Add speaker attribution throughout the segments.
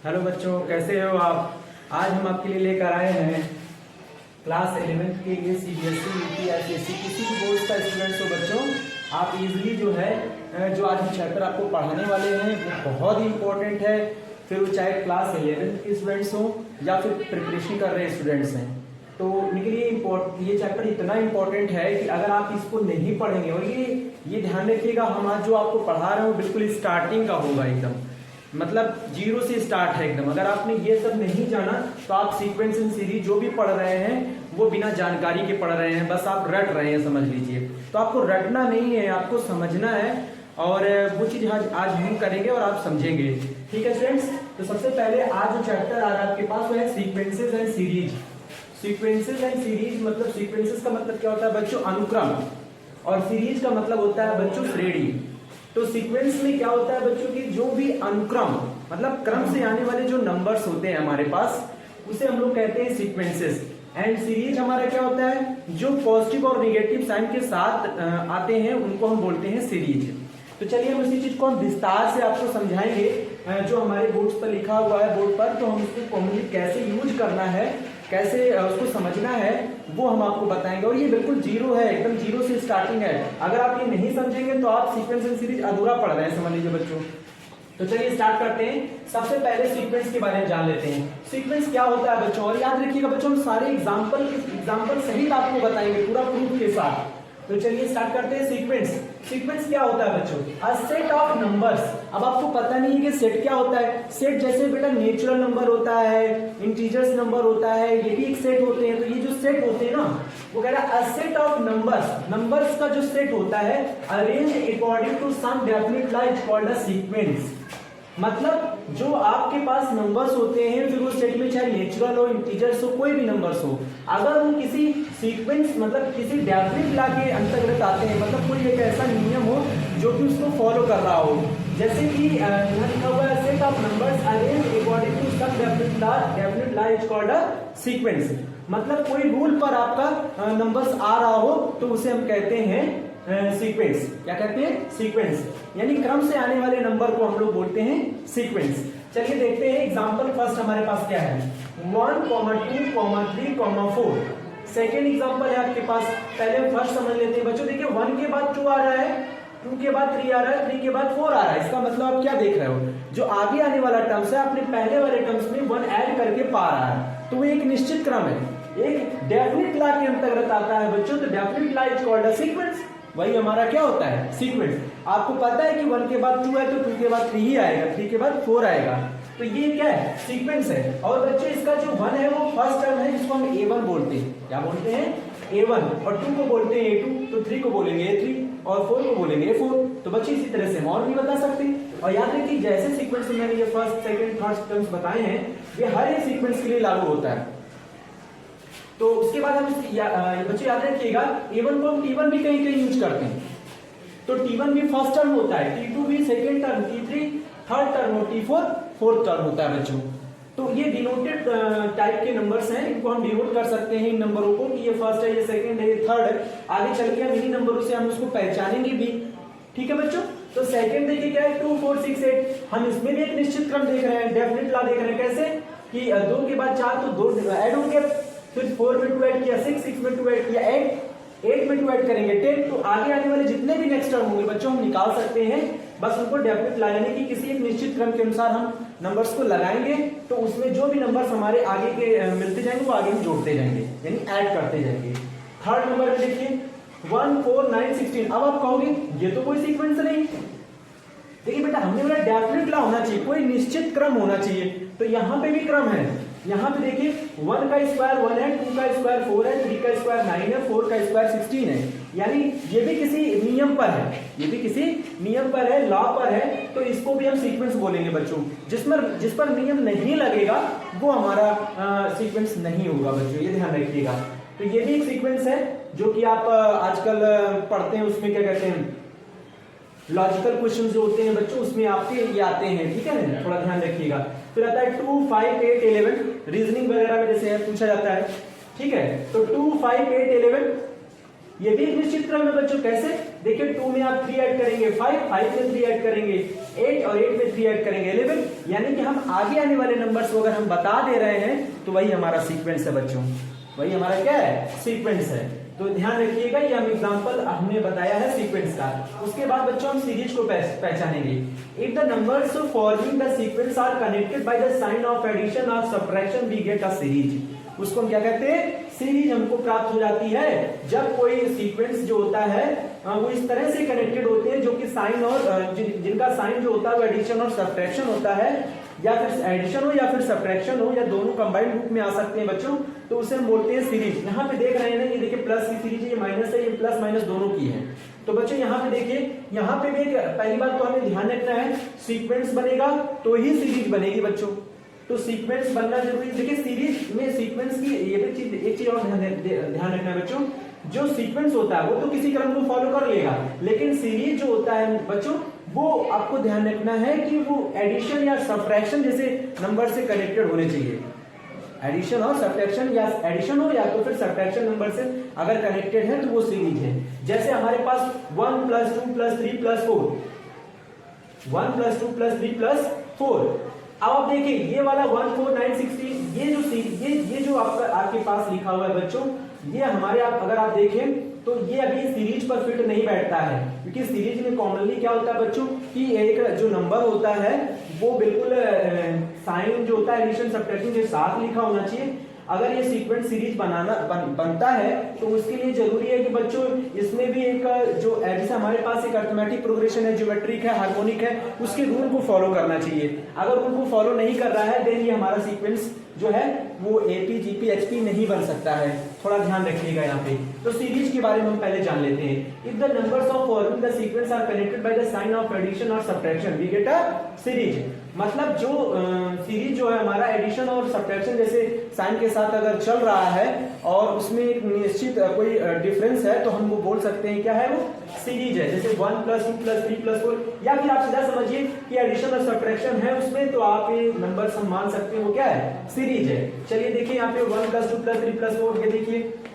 Speaker 1: Hello बच्चों, कैसे हो आप। आज हम आपके लिए लेकर आए हैं क्लास 11 के लिए सीबीएसई यूपी आईसीएसई किसी भी बोर्ड का स्टूडेंट्स हो बच्चों, आप इजीली जो है जो आज हम चैप्टर आपको पढ़ाने वाले हैं वो बहुत ही इंपॉर्टेंट है। फिर वो चाहे क्लास 11 के स्टूडेंट्स हो या फिर प्रिपरेशन कर रहे स्टूडेंट्स हैं, तो उनके लिए ये चैप्टर इतना इम्पोर्टेंट है कि अगर आप इसको नहीं पढ़ेंगे, और ये ध्यान रखिएगा, हम आज जो आपको पढ़ा रहे हो बिल्कुल स्टार्टिंग का होगा, एकदम मतलब जीरो से स्टार्ट है एकदम। अगर आपने ये सब नहीं जाना तो आप सीक्वेंस एंड सीरीज जो भी पढ़ रहे हैं वो बिना जानकारी के पढ़ रहे हैं, बस आप रट रहे हैं, समझ लीजिए। तो आपको रटना नहीं है, आपको समझना है, और वो चीज आज हम करेंगे और आप समझेंगे। ठीक है फ्रेंड्स, तो सबसे पहले आज जो चैप्टर आ रहा है आपके पास वो है sequences and series. Sequences and series मतलब सीक्वेंसेस का मतलब क्या होता है बच्चों, अनुक्रम, और सीरीज का मतलब होता है बच्चों श्रेणी। तो सीक्वेंस में क्या होता है बच्चों की, जो भी अनुक्रम मतलब क्रम से आने वाले जो नंबर्स होते हैं हमारे पास उसे हम लोग कहते हैं सीक्वेंसेस। एंड सीरीज हमारा क्या होता है, जो पॉजिटिव और निगेटिव साइन के साथ आते हैं उनको हम बोलते हैं सीरीज। तो चलिए हम इसी चीज को हम विस्तार से आपको समझाएंगे, जो हमारे बोर्ड पर लिखा हुआ है बोर्ड पर, तो हम उसको कॉमनली कैसे यूज करना है, कैसे उसको समझना है, वो हम आपको बताएंगे। और ये बिल्कुल जीरो है, एकदम जीरो से स्टार्टिंग है। अगर आप ये नहीं समझेंगे तो आप सीक्वेंस एंड सीरीज अधूरा पढ़ रहे हैं, समझ लीजिए बच्चों। तो चलिए स्टार्ट करते हैं। सबसे पहले सीक्वेंस के बारे में जान लेते हैं। सीक्वेंस क्या होता है बच्चों, और याद रखिएगा बच्चों, हम सारे एग्जाम्पल सहित आपको बताएंगे पूरा प्रूफ के साथ। तो चलिए स्टार्ट करते हैं। सीक्वेंस सीक्वेंस क्या होता है बच्चों, अ सेट ऑफ नंबर्स। अब आपको पता नहीं है कि सेट क्या होता है। सेट जैसे बेटा नेचुरल नंबर होता है, इंटीजर्स नंबर होता है, ये भी एक सेट होते हैं। तो ये जो सेट होते हैं ना, वो कह रहा है अ सेट ऑफ नंबर्स का जो सेट होता है arrange according to some definite law is called a sequence. मतलब जो आपके पास नंबर्स होते हैं, फिर उस सेट में चाहे नेचुरल हो, इंटीजर्स हो, कोई भी नंबर्स हो, अगर वो किसी सीक्वेंस मतलब किसी डेफिनिट लॉ के अंतर्गत आते हैं, मतलब कोई एक ऐसा नियम हो जो कि उसको फॉलो कर रहा हो, जैसे कि यहाँ लिखा हुआ है set of numbers arrange according to some definite law is called a sequence. मतलब कोई रूल पर आपका नंबर्स आ रहा हो तो उसे हम कहते हैं सीक्वेंस। क्या कहते हैं, सीक्वेंस। यानी क्रम से आने वाले नंबर को हम लोग बोलते हैं सीक्वेंस। चलिए देखते हैं एग्जांपल फर्स्ट हमारे पास क्या है, 1, 2, 3, 4। सेकेंड एग्जांपल है आपके पास। पहले हम फर्स्ट समझ लेते हैं बच्चों। देखिए 1 के बाद 2 आ रहा है, 2 के बाद 3 आ रहा है, 3 के बाद 4 आ रहा है। इसका मतलब आप क्या देख रहे हो, जो आगे आने वाला टर्म्स है अपने पहले वाले टर्म्स में 1 ऐड करके पा रहा है, तो वो एक निश्चित क्रम है, एक डेफिनिट लॉ के अंतर्गत आता है बच्चों। तो definite law is called a sequence. वही हमारा क्या होता है, सीक्वेंस। आपको पता है कि 1 के बाद 2 है तो 2 के बाद 3 ही आएगा, 3 के बाद 4 आएगा, तो ये क्या है, सीक्वेंस है। और बच्चों इसका जो 1 है वो फर्स्ट टर्म है, जिसको हम A1 बोलते हैं। क्या बोलते हैं, A1। और 2 को बोलते हैं A2, तो 3 को बोलेंगे A3, और 4 को बोलेंगे A4। तो बच्चे इसी तरह से हम और भी बता सकते हैं। और याद रखिए जैसे सीक्वेंस में मैंने ये फर्स्ट सेकंड थर्ड टर्म्स बताए हैं, ये हर एक सीक्वेंस के लिए लागू होता है। तो उसके बाद हम बच्चे याद रखिएगा A1 को हम T1 भी कहीं कहीं यूज करते हैं। तो T1 भी फर्स्ट टर्म होता है, T2 भी second term, T3 third term और T4 फोर्थ टर्म होता है बच्चों। तो ये डिनोटेड टाइप के नंबर्स हैं, इनको हम डिनोट कर सकते हैं इन नंबरों को कि ये फर्स्ट है, ये सेकंड है, ये थर्ड है। आगे चल के हम इन्हीं नंबरों से हम उसको पहचानेंगे भी। ठीक है बच्चों। तो सेकंड देखिए क्या है, 2, 4, 6, 8। हम इसमें भी एक निश्चित क्रम देख रहे हैं, डेफिनिट लॉ देख रहे हैं। कैसे कि 2 के बाद 4 तो 2 ऐड होंगे, फिर 4 में 2 ऐड किया 6 में 2 ऐड किया 8 में 2 ऐड करेंगे 10। तो आगे आने वाले जितने भी नेक्स्ट टर्म होंगे बच्चों हम निकाल सकते हैं, बस उनको डेफिनेट ला यानी कि किसी एक निश्चित क्रम के अनुसार हम नंबर्स को लगाएंगे, तो उसमें जो भी नंबर्स हमारे आगे के मिलते जाएंगे वो आगे हम जोड़ते जाएंगे, यानी ऐड करते जाएंगे। थर्ड नंबर में देखिए 1, 4, 9, 16। अब आप कहोगे ये तो कोई सीक्वेंस नहीं। देखिए बेटा हमने बोला डेफिनेट ला होना चाहिए, कोई निश्चित क्रम होना चाहिए, तो यहाँ पे भी क्रम है। यहाँ पे देखिए 1 का स्क्वायर 1 है, 2 का स्क्वायर 4 है, 3 का स्क्वायर 9 है, 4 का स्क्वायर 16 है। यानी ये भी किसी नियम पर है, ये भी किसी नियम पर है, लॉ पर है, तो इसको भी हम सीक्वेंस बोलेंगे बच्चों। जिस पर नियम नहीं लगेगा वो हमारा सीक्वेंस नहीं होगा बच्चों, ये ध्यान रखिएगा। तो ये भी एक सीक्वेंस है जो कि आप आजकल पढ़ते हैं, उसमें क्या कहते हैं, लॉजिकल क्वेश्चन जो होते हैं बच्चों उसमें आपके ये आते हैं। ठीक है ना, थोड़ा ध्यान रखिएगा। फिर आता है 2, 5, 8, 11। रीजनिंग वगैरह में जैसे पूछा जाता है। ठीक है, तो 2, 5, 8, 11 ये भी एक निश्चित क्रम है बच्चों। कैसे, देखिए 2 में आप 3 ऐड करेंगे 5 में 3 ऐड करेंगे 8 और 8 में 3 ऐड करेंगे 11, यानी कि हम आगे आने वाले नंबर्स को अगर हम बता दे रहे हैं तो वही हमारा सीक्वेंस है बच्चों, वही हमारा क्या है, सीक्वेंस है। तो ध्यान रखिएगा, ये हम एग्जांपल हमने बताया है सीक्वेंस का। उसके बाद बच्चों हम सीरीज को पहचानेंगे। If the numbers forming the sequence are connected by the sign of addition और subtraction we get a series. उसको हम क्या कहते हैं, सीरीज हमको प्राप्त हो जाती है जब कोई सीक्वेंस जो होता है वो इस तरह से कनेक्टेड होते हैं जो कि साइन और जिनका साइन जो होता है वो एडिशन और सब्ट्रैक्शन होता है, या फिर एडिशन हो या फिर सब्ट्रैक्शन हो, या दोनों कंबाइंड रूप में आ सकते हैं बच्चों, तो उसे हम बोलते हैं सीरीज। यहाँ पे देख रहे हैं ना, ये देखिए प्लस की सीरीज है, ये माइनस है, ये प्लस माइनस दोनों की है। तो बच्चों यहाँ पे देखिए, यहाँ पे भी पहली बात तो हमें ध्यान रखना है, सीक्वेंस बनेगा तो ही सीरीज बनेगी बच्चों, तो सीक्वेंस बनना जरूरी। देखिए सीरीज में सीक्वेंस की ये भी चीज, एक चीज और ध्यान रखना है बच्चों, जो सीक्वेंस होता है वो तो किसी क्रम को फॉलो कर लेगा, लेकिन सीरीज जो होता है बच्चों वो आपको ध्यान रखना है कि वो एडिशन या सब्ट्रैक्शन जैसे नंबर से कनेक्टेड होने चाहिए। एडिशन और सब्ट्रैक्शन, या एडिशन हो या तो फिर सब्ट्रैक्शन नंबर से अगर कनेक्टेड है तो वो सीरीज है। जैसे हमारे पास 1 + 2 + 3 + 4, 1 + 2 + 3 + 4। अब आप देखिए ये वाला 1 4 9 16, ये जो आपके पास लिखा हुआ है बच्चों, ये हमारे अगर आप देखें तो ये अभी सीरीज पर फिट नहीं बैठता है, क्योंकि सीरीज में कॉमनली क्या होता है बच्चों कि एक जो नंबर होता है वो बिल्कुल साइन जो होता है एडिशन सब्ट्रैक्शन के साथ लिखा होना चाहिए। अगर ये सीक्वेंस सीरीज बनता है तो उसके लिए जरूरी है कि बच्चों इसमें भी एक जो जैसे हमारे पास एक अरिथमेटिक प्रोग्रेशन है, ज्योमेट्रिक है, हार्मोनिक है, उसके रूल को फॉलो करना चाहिए। अगर रूल को फॉलो नहीं कर रहा है देन ये हमारा सीक्वेंस जो है वो एपी जीपी एचपी नहीं बन सकता है, थोड़ा ध्यान रखिएगा यहाँ पे। तो सीरीज के बारे में हम पहले जान लेते हैं। If the numbers of forming the sequence are connected by the sign of addition और subtraction we get a series. मतलब जो सीरीज जो है हमारा एडिशन और सब्ट्रैक्शन जैसे साइन के साथ अगर चल रहा है और उसमें एक निश्चित कोई डिफरेंस है तो हम वो बोल सकते हैं क्या है, वो सीरीज है। जैसे 1 + 2 + 3 + 4, या फिर आप सीधा समझिए कि एडिशन और सब्ट्रैक्शन है उसमें, तो आप ये नंबर हम मान सकते हैं वो क्या है, सीरीज है। चलिए देखिए यहाँ पे 1 + 2 + 3 + 4, ये देखिए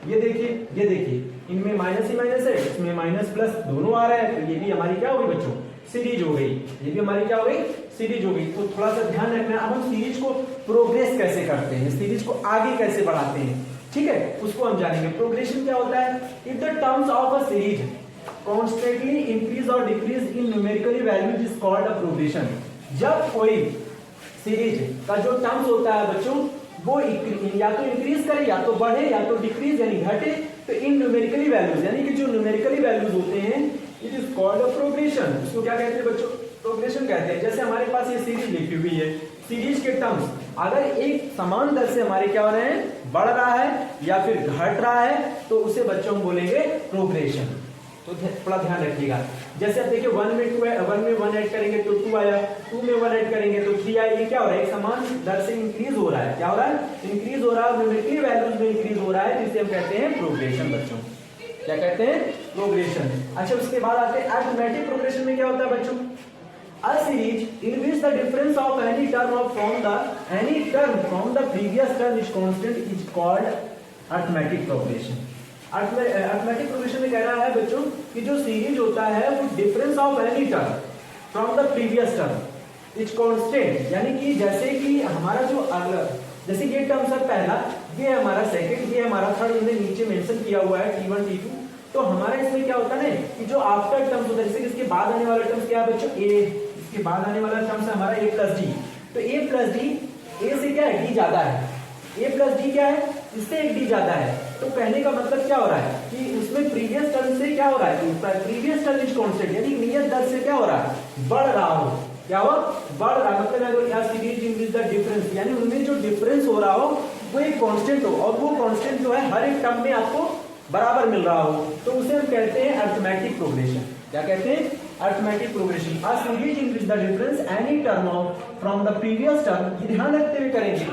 Speaker 1: ये देखिए ये देखिए, इनमें माइनस ही माइनस है, इसमें माइनस प्लस दोनों आ रहा है, तो ये भी हमारी क्या हो गई बच्चों, सीरीज हो गई। ये भी हमारी क्या हो गई, सीरीज हो गई। तो थोड़ा सा ध्यान रखना है। अब हम सीरीज को प्रोग्रेस कैसे करते हैं, सीरीज को आगे कैसे बढ़ाते हैं, ठीक है, उसको हम जानेंगे। प्रोग्रेशन क्या होता है, if the terms of a series constantly increase और decrease in numerically value is called a progression. जब कोई सीरीज का जो टर्म्स होता है बच्चों वो या तो इंक्रीज करे या तो बढ़े या तो डिक्रीज यानी घटे, तो इन न्यूमेरिकली वैल्यूज यानी कि जो न्यूमेरिकली वैल्यूज होते हैं it is called a progression. इसको क्या कहते हैं बच्चों, प्रोग्रेशन कहते हैं। जैसे हमारे पास ये सीरीज लिखी हुई है, सीरीज के टर्म्स अगर एक समान दर से हमारे क्या हो रहे हैं, बढ़ रहा है या फिर घट रहा है, तो उसे बच्चों हम बोलेंगे प्रोग्रेशन। तो थोड़ा ध्यान रखिएगा। जैसे आप देखिए 1 में 1 ऐड करेंगे तो 2 आया, 2 में 1 ऐड करेंगे तो 3 आया। ये क्या हो रहा है, एक समान दर से इंक्रीज हो रहा है। क्या हो रहा है, इंक्रीज हो रहा है, न्यूमेरिकल वैल्यूज में इंक्रीज हो रहा है, जिसे हम कहते हैं प्रोग्रेशन बच्चों। क्या कहते हैं, प्रोग्रेशन। अच्छा उसके बाद आते हैं अरिथमेटिक प्रोग्रेशन में क्या होता है बच्चों, a series in which the difference of any term from the previous term is constant is called arithmetic progression। Arithmetic progression में कह रहा है बच्चों कि जो सीरीज होता है वो difference of any term from the previous term is constant, यानी कि जैसे कि हमारा जो अगला, जैसे ये टर्म सर पहला, ये हमारा सेकंड, ये हमारा थर्ड, इन्हें नीचे मेंशन किया हुआ है T1 T2। तो हमारा इसमें क्या होता है ना कि जो आफ्टर टर्म्स होता है, जैसे इसके बाद आने वाला टर्म्स क्या है बच्चों, ए, इसके बाद आने वाला टर्म्स है हमारा a + d। तो a + d, a से क्या है, d ज्यादा है, a + d क्या है, इससे एक d ज्यादा है। तो कहने का मतलब क्या हो रहा है कि उसमें प्रीवियस टर्म से क्या हो रहा है, प्रीवियस टर्म इज कांस्टेंट, यानी नियत दर से क्या हो रहा है, बढ़ रहा हो। क्या हो, बढ़ रहा है। मतलब अगर क्या सीरीज इन द डिफरेंस, यानी उनमें जो डिफरेंस हो रहा हो वो एक कांस्टेंट हो, और वो कांस्टेंट जो है हर एक टर्म में आपको बराबर मिल रहा हो, तो उसे हम कहते हैं अरिथमेटिक प्रोग्रेशन। क्या कहते हैं, arithmetic progression. A series in the difference any term from the previous term, ये ध्यान रखते हुए करेंगे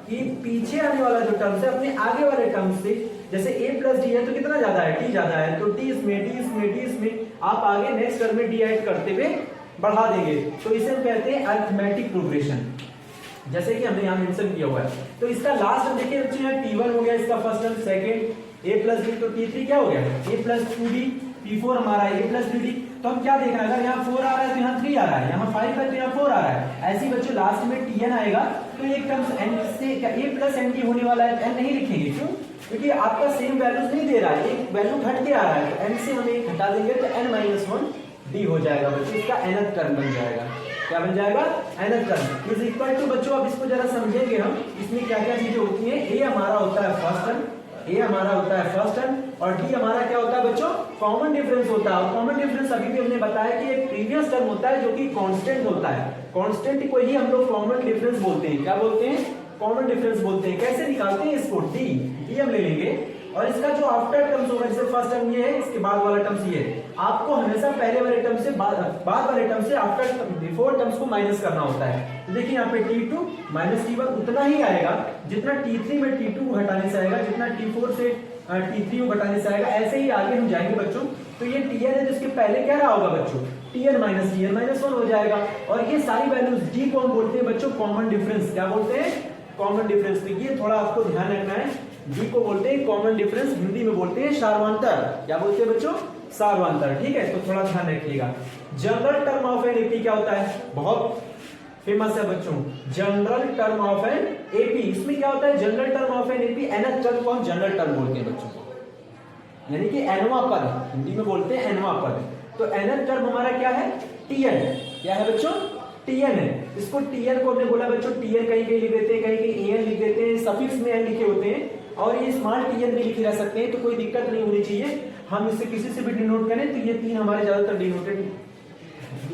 Speaker 1: कि पीछे आने वाला जो टर्म है अपने आगे वाले टर्म से, जैसे a + d है तो कितना ज्यादा है, d ज्यादा है, तो d इसमें आप आगे नेक्स्ट टर्म में d ऐड करते हुए बढ़ा देंगे, तो इसे हम कहते हैं अरिथमेटिक प्रोग्रेशन, जैसे कि हमने यहाँ मेंशन किया हुआ है। तो इसका लास्ट हम देखिए T1 हो गया, इसका first term, second a + d, तो T3 क्या हो गया, a + 2d, P4 हमारा a प्लस बी डी। तो हम क्या देख रहे हैं, अगर यहाँ 4 आ रहा है तो यहाँ 3 आ रहा है, यहाँ 5 है तो यहाँ 4 आ रहा है। ऐसे ही बच्चों लास्ट में Tn आएगा तो एक टर्म्स n से क्या a प्लस एन डी होने वाला है, n नहीं लिखेंगे, क्यों? क्योंकि आपका सेम वैल्यूज नहीं दे रहा है, एक वैल्यू घट के आ रहा है, तो n से हम एक घटा देंगे तो n माइनस 1 d हो जाएगा बच्चों, इसका nth टर्म बन जाएगा। क्या बन जाएगा? nth term is equal to बच्चों, अब इसको जरा समझेंगे हम, इसमें क्या क्या चीजें होती हैं। a हमारा होता है फर्स्ट टर्म, a हमारा होता है फर्स्ट टर्म, और d हमारा क्या होता है बच्चों? कॉमन डिफरेंस होता है। और कॉमन डिफरेंस अभी भी हमने बताया कि एक प्रीवियस टर्म होता है जो कि कांस्टेंट होता है, कांस्टेंट को ही हम लोग कॉमन डिफरेंस बोलते हैं। क्या बोलते हैं? कॉमन डिफरेंस बोलते हैं। कैसे निकालते हैं इसको? d हम ले लेंगे, और इसका जो आफ्टर टर्म्स होगा, जैसे फर्स्ट टर्म ये है, इसके बाद वाला टर्म्स ये है, आपको हमेशा पहले वाले टर्म से बाद वाले टर्म से आफ्टर बिफोर टर्म्स को माइनस करना होता है। तो देखिए यहाँ पे t2 माइनस t1 उतना ही आएगा जितना t3 में t2 को घटाने से आएगा, जितना t4 से t3 को घटाने से आएगा। ऐसे ही आगे हम जाएंगे बच्चों। तो ये tn है, जिसके पहले क्या रहा होगा बच्चों? tn माइनस 1 हो जाएगा। और ये सारी वैल्यूज d को हम बोलते हैं बच्चों कॉमन डिफरेंस। क्या बोलते हैं? Common difference. तो ये थोड़ा आपको ध्यान रखना है, d को बोलते हैं कॉमन डिफरेंस, हिंदी में बोलते हैं सार्वंतर। क्या बोलते हैं बच्चों? सार्वंतर। ठीक है, तो थोड़ा ध्यान रखिएगा। General term of an AP क्या होता है? बहुत फेमस है बच्चों, general term of an AP. इसमें क्या होता है? General term of an AP, nth term को हम जनरल टर्म बोलते हैं बच्चों, यानी कि nवां पद, हिंदी में बोलते हैं nवां पद। तो nth टर्म हमारा क्या है? tn। क्या है बच्चों? tn है। इसको tn को हमने बोला बच्चों, tn कहीं कहीं लिख देते हैं, कहीं कहीं an लिख देते हैं, सफिक्स में n लिखे होते हैं, और ये स्मॉल tn भी लिखे जा सकते हैं, तो कोई दिक्कत नहीं होनी चाहिए। हम इसे किसी से भी डिनोट करें तो ये तीन हमारे ज्यादातर डिनोटेड,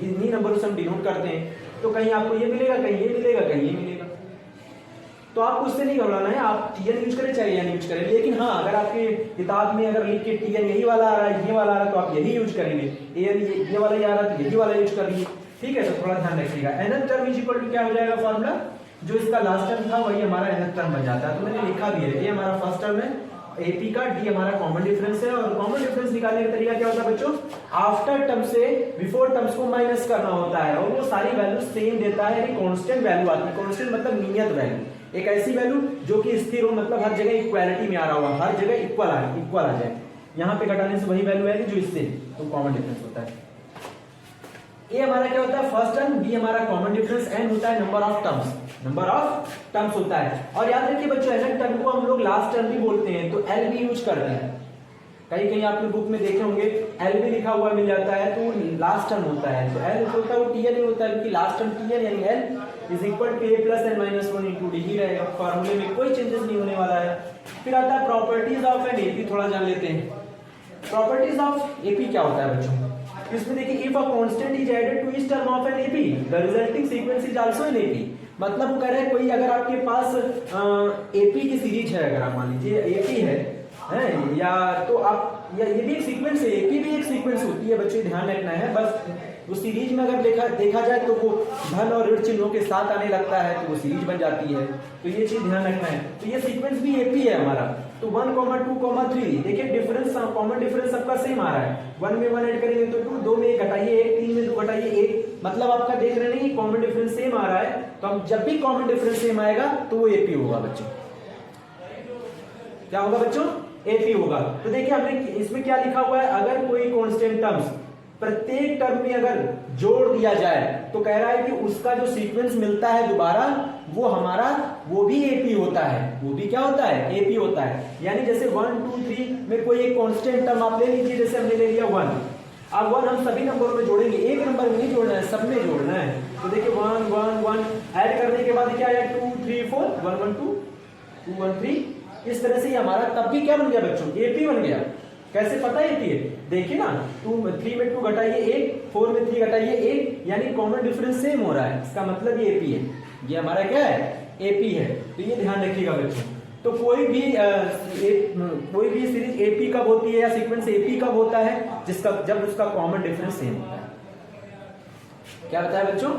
Speaker 1: इन्हीं नंबर से हम डिनोट करते हैं। तो कहीं आपको ये मिलेगा, कहीं ये मिलेगा, कहीं ये मिलेगा, तो आपको उससे नहीं घबराना है। आप tn यूज करें चाहे n यूज करें, लेकिन हाँ, अगर आपके किताब में अगर लिख के tn यही वाला आ रहा है, ये वाला आ रहा है, तो आप यही यूज करेंगे। an ये वाला ही आ रहा है तो यही वाला यूज कर लीजिए। ठीक है, तो थोड़ा ध्यान रखिएगा। nth term is equal to क्या हो जाएगा फॉर्मूला? जो इसका लास्ट टर्म था वही हमारा nth टर्म बन जाता है। तो मैंने लिखा भी है, ये हमारा फर्स्ट टर्म है AP का, D हमारा कॉमन डिफरेंस है। और कॉमन डिफरेंस निकालने का तरीका क्या होता है बच्चों? आफ्टर टर्म से बिफोर टर्म्स को माइनस करना होता है, और वो सारी वैल्यू सेम देता है, यानी कांस्टेंट वैल्यू आती है। कांस्टेंट मतलब नियत वैल्यू, एक ऐसी वैल्यू जो कि स्थिर हो, मतलब हर जगह इक्वालिटी में आ रहा होगा, हर जगह इक्वल आ जाए। यहाँ पे घटाने से वही वैल्यू आएगी जो इससे, तो कॉमन डिफरेंस होता है। ए हमारा क्या होता है? First term. बी हमारा कॉमन डिफरेंस, एन होता है नंबर ऑफ टर्म्स होता है। और याद रखिए बच्चों, एन टर्म को हम लोग लास्ट टर्म भी बोलते हैं, तो एल भी यूज करते हैं। कहीं कहीं आपने बुक में देखे होंगे एल भी लिखा हुआ मिल जाता है, तो लास्ट टर्म होता है। तो एल होता है वो टीएन ही होता है, क्योंकि लास्ट टर्म टीएन यानी l is equal to a plus n minus 1 into d ही रहेगा। फॉर्मूले में कोई चेंजेस नहीं होने वाला है। फिर आता है प्रॉपर्टीज ऑफ एन एपी, थोड़ा जान लेते हैं। प्रॉपर्टीज ऑफ एपी क्या होता है बच्चों? इसमें देखिए, if a constant is added to each term of an AP the resulting sequence is also an AP. मतलब वो कह रहे हैं, कोई अगर आपके पास एपी की सीरीज है, अगर आप मान लीजिए एपी है या तो आप, या ये भी एक सीक्वेंस है, एपी भी एक सीक्वेंस होती है बच्चे, ध्यान रखना है। बस वो सीरीज में अगर देखा जाए तो वो धन और ऋण चिन्हों के साथ आने लगता है, तो वो सीरीज बन जाती है। तो ये चीज ध्यान रखना है। तो ये सीक्वेंस भी एपी है हमारा। तो 1, 2, 3 देखिए डिफरेंस, कॉमन डिफरेंस सबका सेम आ रहा है। 1 में 1 ऐड करेंगे तो 2, 2 में 1 घटाइए 1, 3 में 2 घटाइए 1, मतलब आपका देख रहे हैं कॉमन डिफरेंस सेम आ रहा है। तो हम जब भी कॉमन डिफरेंस सेम आएगा तो वो एपी होगा बच्चों। क्या होगा बच्चों? एपी होगा। तो देखिए हमने इसमें क्या लिखा हुआ है, अगर कोई कांस्टेंट टर्म्स प्रत्येक टर्म में अगर जोड़ दिया जाए तो कह रहा है कि उसका जो सीक्वेंस मिलता है दोबारा वो हमारा, वो भी एपी होता है। वो भी क्या होता है? एपी होता है। यानी जैसे 1, 2, 3 में कोई एक कांस्टेंट टर्म आप ले लीजिए, जैसे हमने ले लिया 1। अब 1 हम सभी नंबरों में जोड़ेंगे, एक नंबर में नहीं जोड़ना है, सब में जोड़ना है। तो देखिए 1, 1, 1 ऐड करने के बाद क्या आया? 2, 3, 4, 1, 1, 2, 2, 1, 3। इस तरह से हमारा तब भी क्या बन गया बच्चों? एपी बन गया। कैसे पता है एपी है? देखिए ना, 3 में 2 घटाइए 1, 4 में 3 घटाइए 1, यानी कॉमन डिफरेंस सेम हो रहा है, इसका मतलब ये एपी है। ये हमारा क्या है? एपी है। तो ये ध्यान रखिएगा बच्चों। तो कोई भी सीरीज एपी कब होती है या सीक्वेंस एपी कब होता है? जब उसका कॉमन डिफरेंस सेम होता है। क्या बताया बच्चों?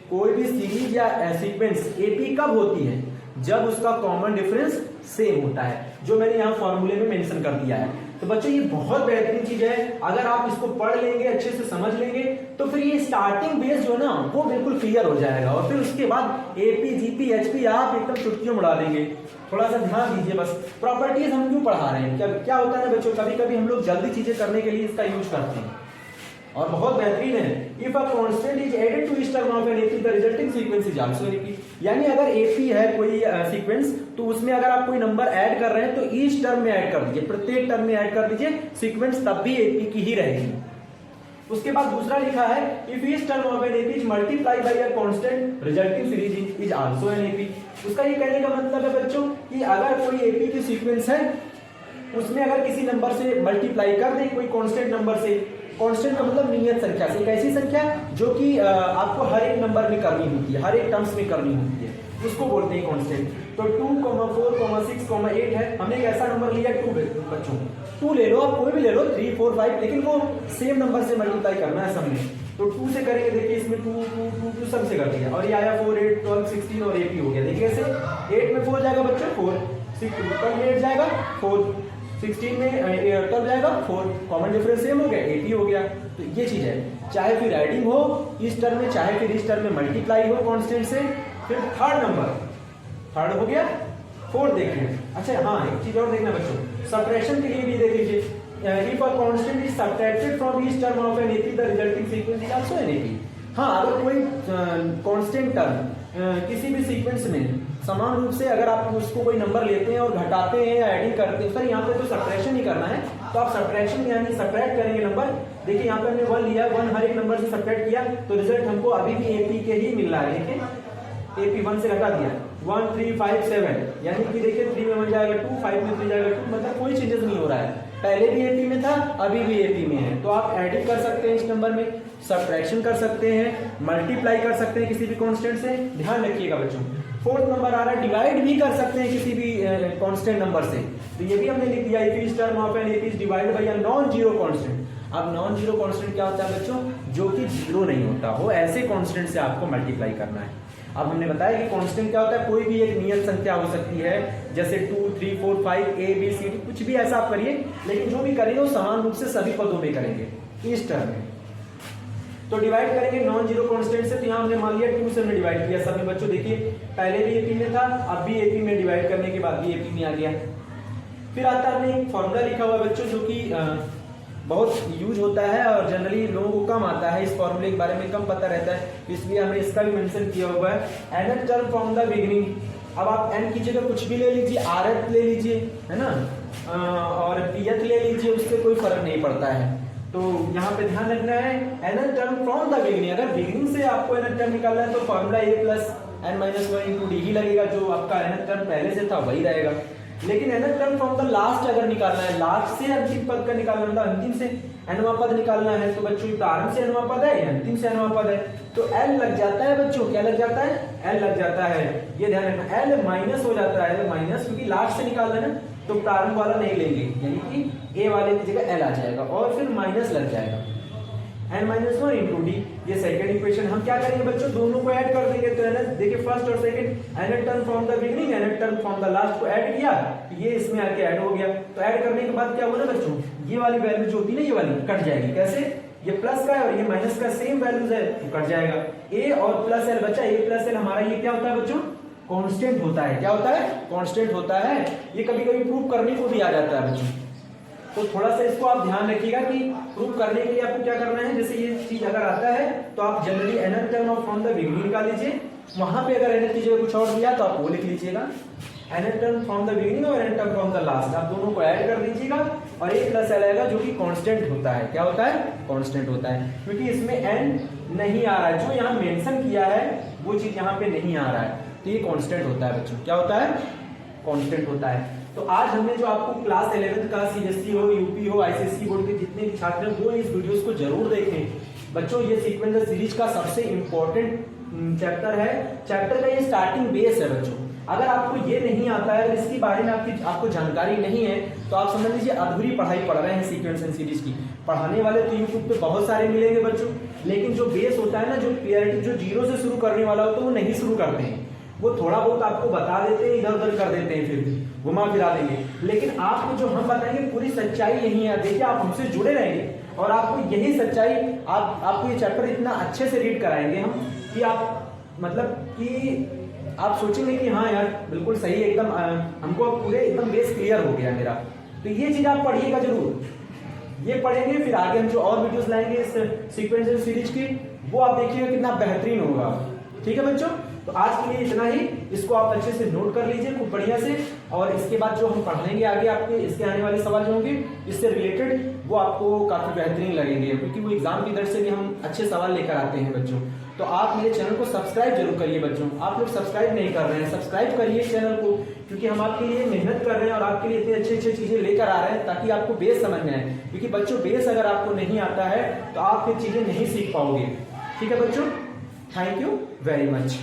Speaker 1: कोई भी सीरीज या सीक्वेंस एपी कब होती है? जब उसका कॉमन डिफरेंस सेम होता है, जो मैंने यहाँ फॉर्मूले में मेंशन कर दिया है। तो बच्चों ये बहुत बेहतरीन चीज है, अगर आप इसको पढ़ लेंगे, अच्छे से समझ लेंगे, तो फिर ये स्टार्टिंग बेस जो है ना वो बिल्कुल क्लियर हो जाएगा, और फिर उसके बाद एपी जीपी एचपी आप एकदम चुटकियों उड़ा देंगे। थोड़ा सा ध्यान दीजिए बस। प्रॉपर्टीज हम क्यों पढ़ा रहे हैं, क्या होता है ना बच्चों, कभी कभी हम लोग जल्दी चीजें करने के लिए इसका यूज करते हैं, और बहुत बेहतरीन है। If a constant is added to each term of an AP the resulting sequence is also AP. यानी अगर एपी है कोई सीक्वेंस, तो उसमें अगर आप कोई नंबर ऐड कर रहे हैं तो ईच टर्म में ऐड कर दीजिए, प्रत्येक टर्म में ऐड कर दीजिए, सीक्वेंस तब भी एपी की ही रहेगी। उसके बाद दूसरा लिखा है if each term of an AP is multiply by a constant resulting series is also an AP. उसका ये कहने का मतलब है बच्चों कि अगर कोई एपी की सीक्वेंस है, उसमें अगर किसी नंबर से मल्टीप्लाई कर दें कोई कांस्टेंट नंबर से, कांस्टेंट का मतलब नियत संख्या से, एक ऐसी संख्या जो कि आपको हर एक नंबर में करनी होती है, हर एक टर्म्स में करनी होती है, उसको बोलते हैं कांस्टेंट। तो 2, 4, 6, 8 है, हमने एक ऐसा नंबर लिया 2 बच्चों, 2 ले लो, आप कोई भी ले लो, 3, 4, 5, लेकिन वो सेम नंबर से मल्टीप्लाई करना है सब में। तो 2 से करेंगे, देखिए इसमें 2 सब से कर दिया, और ये आया 4, 8, 12, 16 और एपी हो गया। देखिए ऐसे 8 में 4 जाएगा बच्चों 4, 6 में 8 जाएगा 4, 16 में 12 जाएगा 4, कॉमन डिफरेंस सेम हो गया, एपी हो गया। तो ये चीज है, चाहे फिर एडिंग हो इस टर्म में, चाहे फिर इस टर्म में मल्टीप्लाई हो कांस्टेंट से। फिर थर्ड हो गया, फोर्थ देखिए। अच्छा हाँ, एक चीज और देखना बच्चों, सब्ट्रैक्शन के लिए भी देख लीजिए, if a constant is subtracted from each term of an AP the resulting sequence is also an AP. हाँ, अगर कोई कांस्टेंट टर्म किसी भी सीक्वेंस में समान रूप से अगर आप उसको कोई नंबर लेते हैं और घटाते हैं या एडिंग करते हैं, सर यहाँ पे तो सब्ट्रैक्शन ही करना है, तो आप सब्ट्रैक्शन यानी सब्ट्रैक्ट करेंगे नंबर। देखिए यहाँ पे हमने 1 लिया, 1 हर एक नंबर से सब्ट्रैक्ट किया, तो रिजल्ट हमको अभी भी एपी के ही मिल रहा है। देखिए एपी 1 से घटा दिया, 1, 3, 5, 7, यानी कि देखिए 3 में 1 जाएगा 2, 5 में 3 जाएगा 2, मतलब कोई चेंजेस नहीं हो रहा है, पहले भी एपी में था, अभी भी एपी में है। तो आप एडिंग कर सकते हैं इस नंबर में, सब्ट्रैक्शन कर सकते हैं, मल्टीप्लाई कर सकते हैं किसी भी कांस्टेंट से, ध्यान रखिएगा बच्चों। फोर्थ नंबर आ रहा है, डिवाइड भी कर सकते हैं किसी भी कांस्टेंट नंबर से, तो ये भी हमने लिख दिया, if each term of an AP is divided by a non zero constant. अब नॉन जीरो कांस्टेंट क्या होता है बच्चों, जो कि जीरो नहीं होता हो, ऐसे कांस्टेंट से आपको मल्टीप्लाई करना है। अब हमने बताया कि कांस्टेंट क्या होता है, कोई भी एक नियत संख्या हो सकती है, जैसे 2, 3, 4, 5 A B C D, कुछ भी ऐसा आप करिए, लेकिन जो भी करेंगे वो समान रूप से सभी पदों में करेंगे इस टर्म में। तो डिवाइड करेंगे नॉन जीरो कांस्टेंट से, तो यहाँ हमने मान लिया 2 से हमने डिवाइड किया। सभी बच्चों देखिए पहले भी एपी में था, अब भी एपी में, डिवाइड करने के बाद भी एपी में आ गया। फिर आता है हमने एक फॉर्मूला लिखा हुआ है बच्चों, जो कि बहुत यूज होता है और जनरली लोगों को कम आता है, इस फॉर्मूले के बारे में कम पता रहता है, इसलिए हमने इसका भी मेंशन किया हुआ है, nth term from the beginning. अब आप n की जगह कुछ भी ले लीजिए, rth ले लीजिए, है ना, और pth ले लीजिए, उससे कोई फर्क नहीं पड़ता है। तो यहाँ पे ध्यान रखना है nth term from the beginning, अगर बिगिनिंग से आपको nth टर्म निकालना है तो formula a plus n-1 × d ही लगेगा, जो आपका nth टर्म पहले से था वही रहेगा। लेकिन nth term from the last अगर निकालना है, लास्ट से अंतिम पद का निकालना, मतलब अंतिम से nवां पद निकालना है, तो बच्चों प्रारंभ से nवां पद है या अंतिम से nवां पद है, तो l लग जाता है बच्चों, क्या लग जाता है, l लग जाता है, ये ध्यान रखना। l माइनस हो जाता है, माइनस, क्योंकि लास्ट से निकालना है ना, तो प्रारंभ वाला नहीं लेंगे, यानी कि a वाले की जगह l आ जाएगा और फिर माइनस लग जाएगा, n-1 × d। ये सेकंड इक्वेशन। हम क्या करेंगे बच्चों, दोनों को ऐड कर देंगे, तो nth देखिए फर्स्ट और second, nth term from the beginning, nth term from the last को ऐड किया, ये इसमें आके ऐड हो गया। तो ऐड करने के बाद क्या हुआ ना बच्चों, ये वाली वैल्यू जो होती है ना, ये वाली कट जाएगी। कैसे, ये प्लस का है और ये माइनस का सेम वैल्यूज है, तो कट जाएगा। a और प्लस l बचा, a प्लस l हमारा ये क्या होता है बच्चों, कांस्टेंट होता है। क्या होता है, कांस्टेंट होता है। ये कभी कभी प्रूव करने को भी आ जाता है बच्चों, तो थोड़ा सा इसको आप ध्यान रखिएगा कि प्रूव करने के लिए आपको क्या करना है। जैसे ये चीज अगर आता है तो आप generally nth term from the beginning निकाल लीजिए, वहां पे अगर nth की जगह कुछ और दिया तो आप वो लिख लीजिएगा, nth term from the beginning और nth term from the last, आप दोनों को ऐड कर दीजिएगा और a प्लस l आएगा, जो कि कांस्टेंट होता है। क्या होता है, कांस्टेंट होता है, क्योंकि इसमें n नहीं आ रहा है, जो यहाँ मेंशन किया है वो चीज यहाँ पे नहीं आ रहा है, तो ये कांस्टेंट होता है बच्चों। क्या होता है, कांस्टेंट होता है। तो आज हमने जो आपको क्लास 11th का सीबीएसई हो, यूपी हो, आईसीएसई बोर्ड के जितने भी छात्र हैं वो इस वीडियोस को जरूर देखें बच्चों। ये सीक्वेंस सीरीज का सबसे इंपॉर्टेंट चैप्टर है, चैप्टर का ये स्टार्टिंग बेस है बच्चों। अगर आपको ये नहीं आता है, इसके बारे में आपको जानकारी नहीं है, तो आप समझ लीजिए अधूरी पढ़ाई पढ़ रहे हैं सीक्वेंस एंड सीरीज की। पढ़ाने वाले तो यूट्यूब पे बहुत सारे मिलेंगे बच्चों, लेकिन जो बेस होता है ना, जो क्लियरिटी जो जीरो से शुरू करने वाला होता है वो नहीं शुरू करते हैं, वो थोड़ा बहुत आपको बता देते हैं, इधर उधर कर देते हैं, फिर घुमा फिरा देंगे। लेकिन आपको जो हम बताएंगे पूरी सच्चाई यही है। देखिए आप हमसे जुड़े रहेंगे और आपको यही सच्चाई, आपको ये चैप्टर इतना अच्छे से रीड कराएंगे हम कि आप मतलब कि आप सोचेंगे कि हाँ यार बिल्कुल सही है, एकदम हमको अब पूरे एकदम बेस क्लियर हो गया मेरा। तो ये चीज आप पढ़िएगा जरूर, ये पढ़ेंगे फिर आगे हम जो और वीडियोस लाएंगे इस सीक्वेंशियल सीरीज की, वो आप देखिएगा कितना बेहतरीन होगा। ठीक है बच्चों, तो आज के लिए इतना ही। इसको आप अच्छे से नोट कर लीजिए खूब बढ़िया से, और इसके बाद जो हम पढ़ाएंगे आगे आपके इसके आने वाले सवाल जो होंगे इससे रिलेटेड, वो आपको काफी बेहतरीन लगेंगे, क्योंकि वो एग्जाम की दर से भी हम अच्छे सवाल लेकर आते हैं बच्चों। तो आप मेरे चैनल को सब्सक्राइब जरूर करिए बच्चों, आप लोग सब्सक्राइब नहीं कर रहे हैं, सब्सक्राइब करिए चैनल को, क्योंकि हम आपके लिए मेहनत कर रहे हैं और आपके लिए इतनी अच्छी अच्छी चीजें लेकर आ रहे हैं ताकि आपको बेस समझ में आए। क्योंकि बच्चों बेस अगर आपको नहीं आता है तो आप फिर चीजें नहीं सीख पाओगे। ठीक है बच्चों, थैंक यू वेरी मच।